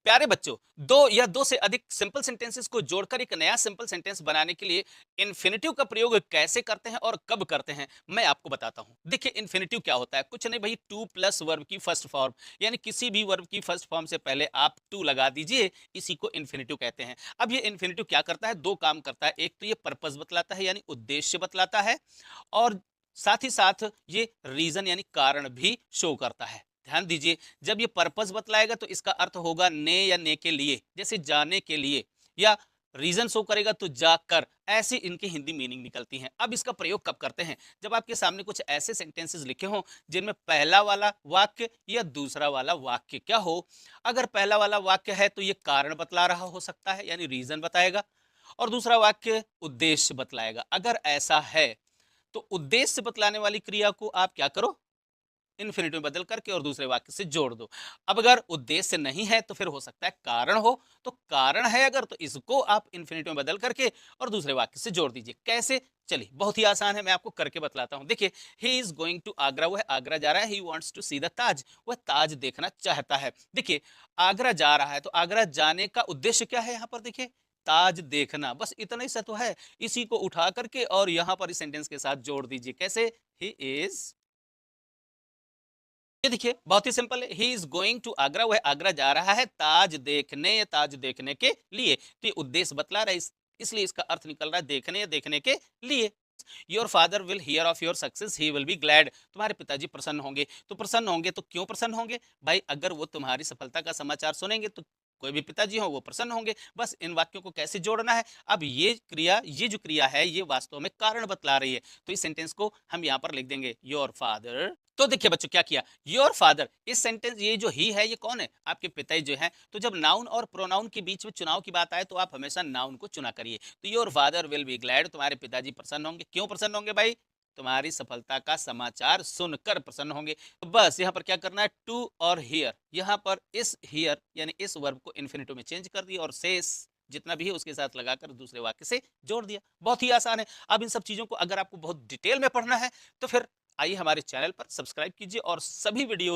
प्यारे बच्चों, दो या दो से अधिक सिंपल सेंटेंसेस को जोड़कर एक नया सिंपल सेंटेंस बनाने के लिए इन्फिनिटिव का प्रयोग कैसे करते हैं और कब करते हैं, मैं आपको बताता हूं। देखिए, इन्फिनिटिव क्या होता है? कुछ नहीं भाई, टू प्लस वर्ब की फर्स्ट फॉर्म, यानी किसी भी वर्ब की फर्स्ट फॉर्म से पहले आप टू लगा दीजिए, इसी को इन्फिनिटिव कहते हैं। अब ये इन्फिनिटिव क्या करता है? दो काम करता है। एक तो ये पर्पस बतलाता है, यानी उद्देश्य बतलाता है, और साथ ही साथ ये रीजन यानी कारण भी शो करता है। ध्यान दीजिए, जब ये पर्पस बतलाएगा तो इसका अर्थ होगा ने या ने के लिए, जैसे जाने के लिए, या रीजन शो करेगा तो जाकर, ऐसी इनकी हिंदी मीनिंग निकलती हैं। अब इसका प्रयोग कब करते हैं? जब आपके सामने कुछ ऐसे सेंटेंसेस लिखे हों जिनमें पहला वाला वाक्य या दूसरा वाला वाक्य क्या हो। अगर पहला वाला वाक्य है तो ये कारण बतला रहा हो सकता है, यानी रीजन बताएगा, और दूसरा वाक्य उद्देश्य बतलाएगा। अगर ऐसा है तो उद्देश्य बतलाने वाली क्रिया को आप क्या करो? इन्फिनिटिव में बदल करके और दूसरे वाक्य से जोड़ दो। अब अगर उद्देश्य नहीं है तो फिर हो सकता है कारण हो, तो कारण है अगर तो इसको आप इन्फिनिटिव में बदल करके और दूसरे वाक्य से जोड़ दीजिए। कैसे? चलिए, बहुत ही आसान है, मैं आपको करके बतलाता हूं। देखिए, he is going to Agra, वह आगरा जा रहा है। He wants to see the Taj, वह ताज देखना चाहता है। देखिए, आगरा जा रहा है तो आगरा जाने का उद्देश्य क्या है? यहाँ पर देखिए, ताज देखना, बस इतना ही सा तो है। इसी को उठा करके और यहां पर इस सेंटेंस के साथ जोड़ दीजिए। कैसे? ही इज, ये देखिए बहुत ही सिंपल है। He is going to Agra, वह आगरा जा रहा है ताज देखने या ताज देखने के लिए। तो ये उद्देश्य बतला रहा है, इसलिए इसका अर्थ निकल रहा है देखने या देखने के लिए। Your father will hear of your success, he will be glad, तुम्हारे पिताजी प्रसन्न होंगे। तो प्रसन्न होंगे तो क्यों प्रसन्न होंगे भाई? अगर वो तुम्हारी सफलता का समाचार सुनेंगे तो कोई भी पिताजी हो वो प्रसन्न होंगे। बस इन वाक्यों को कैसे जोड़ना है? अब ये क्रिया, ये जो क्रिया है ये वास्तव में कारण बतला रही है, तो इस सेंटेंस को हम यहाँ पर लिख देंगे योर फादर। तो देखिए बच्चों क्या किया, योर फादर, इस सेंटेंस, ये जो ही है ये कौन है? आपके पिताजी जो है। तो जब नाउन और प्रोनाउन के बीच में चुनाव की बात आए तो आप हमेशा नाउन को चुना करिए। तो your father will be glad, तुम्हारे पिताजी प्रसन्न होंगे। क्यों प्रसन्न होंगे भाई? तुम्हारी सफलता का समाचार सुनकर प्रसन्न होंगे। तो बस यहाँ पर क्या करना है, टू और हियर, यहाँ पर इस हियर यानी इस वर्ब को इन्फिनिटिव में चेंज कर दिया और सेस जितना भी है उसके साथ लगाकर दूसरे वाक्य से जोड़ दिया। बहुत ही आसान है। अब इन सब चीजों को अगर आपको बहुत डिटेल में पढ़ना है तो फिर आइए हमारे चैनल पर सब्सक्राइब कीजिए और सभी वीडियोस